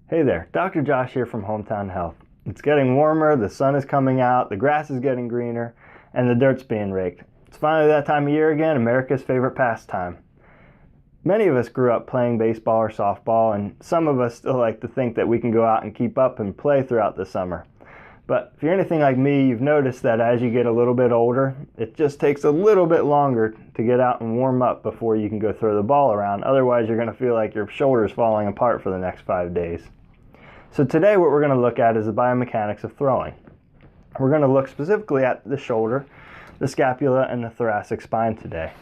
Hey there, Dr. Josh here from Hometown Health. It's getting warmer, the sun is coming out, the grass is getting greener, and the dirt's being raked. It's finally that time of year again, America's favorite pastime. Many of us grew up playing baseball or softball, and some of us still like to think that we can go out and keep up and play throughout the summer. But if you're anything like me, you've noticed that as you get a little bit older, it just takes a little bit longer to get out and warm up before you can go throw the ball around. Otherwise, you're going to feel like your shoulder's falling apart for the next 5 days. So today what we're going to look at is the biomechanics of throwing. We're going to look specifically at the shoulder, the scapula, and the thoracic spine today.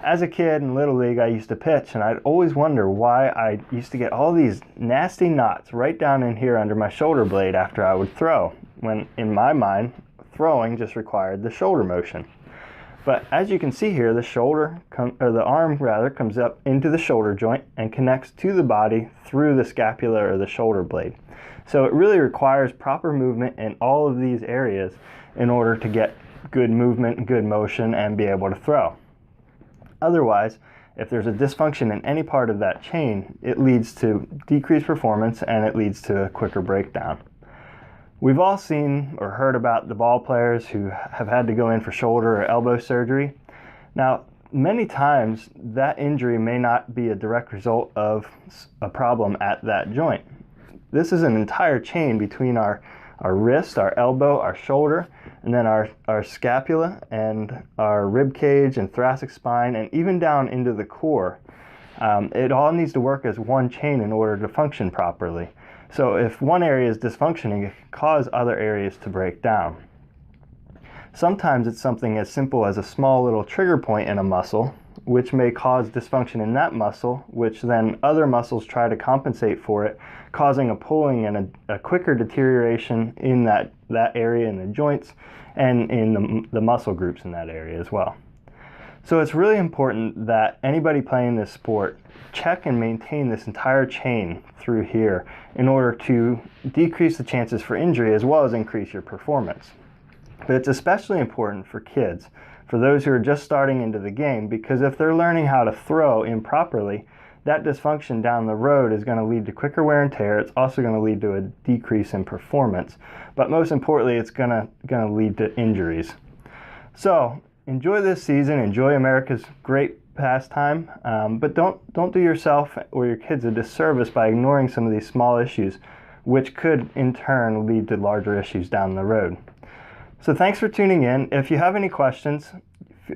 As a kid in Little League, I used to pitch, and I'd always wonder why I used to get all these nasty knots right down in here under my shoulder blade after I would throw, when in my mind, throwing just required the shoulder motion. But as you can see here, the arm comes up into the shoulder joint and connects to the body through the scapula or the shoulder blade. So it really requires proper movement in all of these areas in order to get good movement and good motion and be able to throw. Otherwise, if there's a dysfunction in any part of that chain, it leads to decreased performance and it leads to a quicker breakdown. We've all seen or heard about the ball players who have had to go in for shoulder or elbow surgery. Now, many times that injury may not be a direct result of a problem at that joint. This is an entire chain between our wrist, our elbow, our shoulder, and then our scapula and our rib cage and thoracic spine, and even down into the core. It all needs to work as one chain in order to function properly. So if one area is dysfunctioning, it can cause other areas to break down. Sometimes it's something as simple as a small little trigger point in a muscle, which may cause dysfunction in that muscle, which then other muscles try to compensate for it, causing a pulling and a quicker deterioration in that area in the joints and in the muscle groups in that area as well. So it's really important that anybody playing this sport check and maintain this entire chain through here in order to decrease the chances for injury as well as increase your performance. But it's especially important for kids, for those who are just starting into the game, because if they're learning how to throw improperly, that dysfunction down the road is going to lead to quicker wear and tear. It's also going to lead to a decrease in performance. But most importantly, it's going to lead to injuries. So enjoy this season, enjoy America's great pastime, but don't do yourself or your kids a disservice by ignoring some of these small issues, which could in turn lead to larger issues down the road. So thanks for tuning in. If you have any questions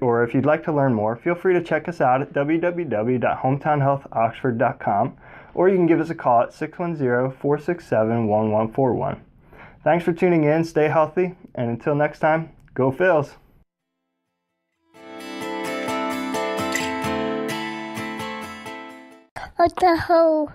or if you'd like to learn more, feel free to check us out at www.hometownhealthoxford.com, or you can give us a call at 610-467-1141. Thanks for tuning in, stay healthy, and until next time, go Phils! What the hell?